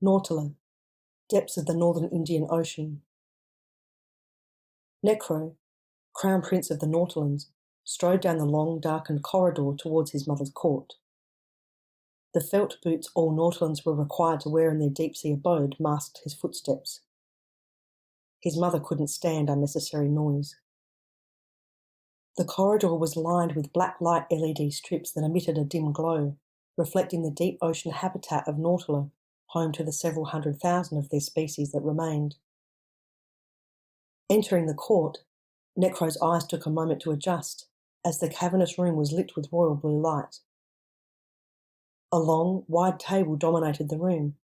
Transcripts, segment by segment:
Nautila, depths of the northern Indian Ocean. Necro, Crown Prince of the Nautilans, strode down the long, darkened corridor towards his mother's court. The felt boots all Nautilans were required to wear in their deep-sea abode masked his footsteps. His mother couldn't stand unnecessary noise. The corridor was lined with black light LED strips that emitted a dim glow, reflecting the deep ocean habitat of Nautila, home to the several 100,000 of their species that remained. Entering the court, Necro's eyes took a moment to adjust as the cavernous room was lit with royal blue light. A long, wide table dominated the room,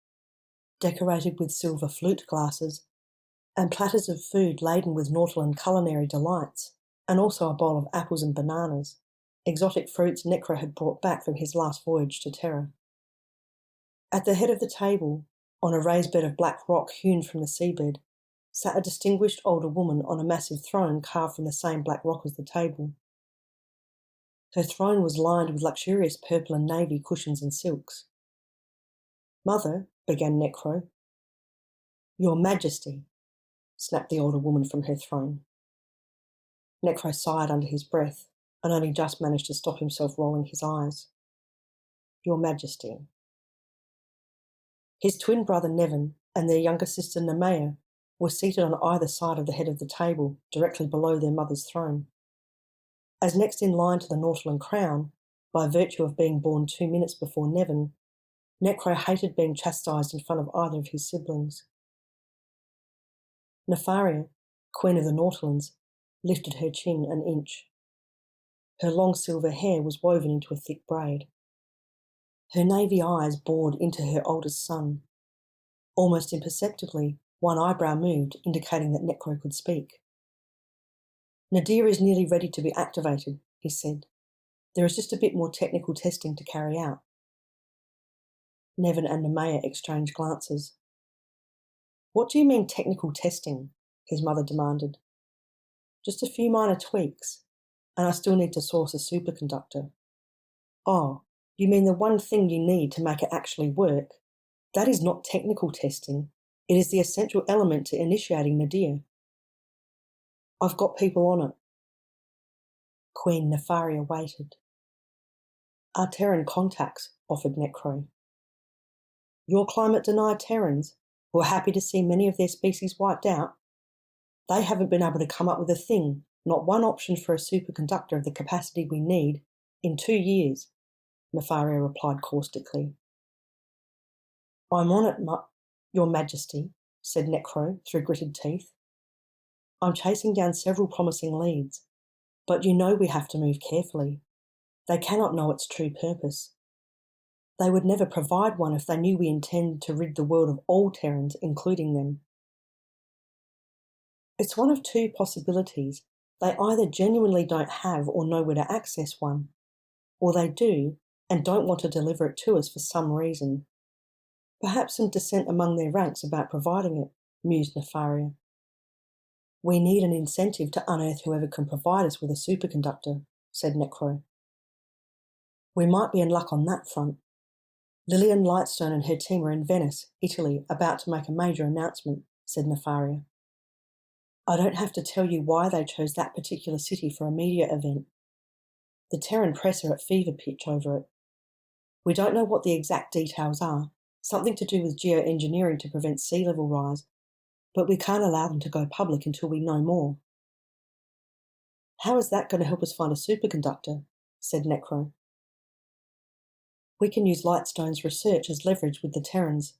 decorated with silver flute glasses and platters of food laden with Nautilan culinary delights, and also a bowl of apples and bananas, exotic fruits Necro had brought back from his last voyage to Terra. At the head of the table, on a raised bed of black rock hewn from the seabed, sat a distinguished older woman on a massive throne carved from the same black rock as the table. Her throne was lined with luxurious purple and navy cushions and silks. "Mother," began Necro. "Your Majesty," snapped the older woman from her throne. Necro sighed under his breath and only just managed to stop himself rolling his eyes. "Your Majesty." His twin brother Nevin and their younger sister Nemea were seated on either side of the head of the table, directly below their mother's throne. As next in line to the Nautilan crown, by virtue of being born 2 minutes before Nevin, Necro hated being chastised in front of either of his siblings. Nefaria, Queen of the Nautilans, lifted her chin an inch. Her long silver hair was woven into a thick braid. Her navy eyes bored into her oldest son. Almost imperceptibly, one eyebrow moved, indicating that Necro could speak. "Nadir is nearly ready to be activated," he said. "There is just a bit more technical testing to carry out." Nevin and Nemea exchanged glances. "What do you mean technical testing?" his mother demanded. "Just a few minor tweaks, and I still need to source a superconductor." "Oh, you mean the one thing you need to make it actually work? That is not technical testing. It is the essential element to initiating Nadir." "I've got people on it." Queen Nefaria waited. "Our Terran contacts," offered Necro. "Your climate-denied Terrans, who are happy to see many of their species wiped out? They haven't been able to come up with a thing, not one option for a superconductor of the capacity we need, in 2 years," Nefaria replied caustically. "I'm on it, Your Majesty," said Necro through gritted teeth. "I'm chasing down several promising leads, but you know we have to move carefully. They cannot know its true purpose. They would never provide one if they knew we intend to rid the world of all Terrans, including them. It's one of two possibilities. They either genuinely don't have or know where to access one, or they do and don't want to deliver it to us for some reason. Perhaps some dissent among their ranks about providing it," mused Nefaria. "We need an incentive to unearth whoever can provide us with a superconductor," said Necro. "We might be in luck on that front. Lillian Lightstone and her team are in Venice, Italy, about to make a major announcement," said Nefaria. "I don't have to tell you why they chose that particular city for a media event. The Terran press are at fever pitch over it. We don't know what the exact details are, something to do with geoengineering to prevent sea level rise, but we can't allow them to go public until we know more." "How is that going to help us find a superconductor?" said Necro. "We can use Lightstone's research as leverage with the Terrans.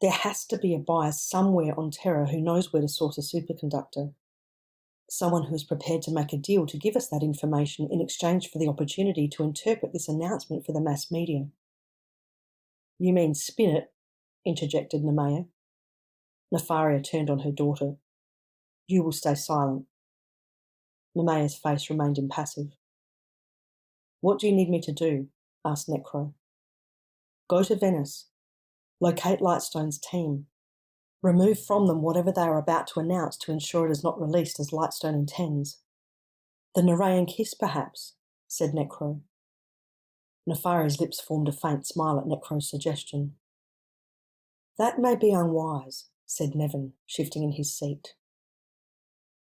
There has to be a buyer somewhere on Terra who knows where to source a superconductor. Someone who is prepared to make a deal to give us that information in exchange for the opportunity to interpret this announcement for the mass media." "You mean spin it?" interjected Nemea. Nefaria turned on her daughter. "You will stay silent." Nemea's face remained impassive. "What do you need me to do?" asked Necro. "Go to Venice. Locate Lightstone's team. Remove from them whatever they are about to announce to ensure it is not released as Lightstone intends. The Nereian kiss, perhaps, said Necro. Nefari's lips formed a faint smile at Necro's suggestion. That may be unwise, said Nevin, shifting in his seat.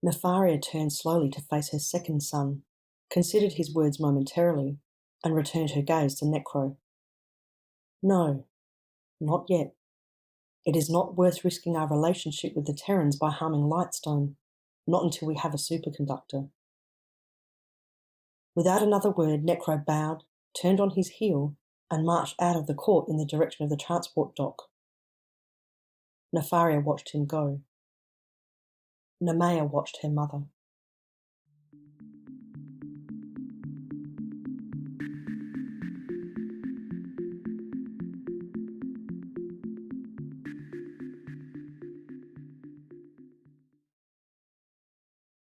Nefaria turned slowly to face her second son, considered his words momentarily, and returned her gaze to Necro. No, not yet. It is not worth risking our relationship with the Terrans by harming Lightstone, not until we have a superconductor. Without another word, Necro bowed, turned on his heel, and marched out of the court in the direction of the transport dock. Nefaria watched him go. Nemea watched her mother.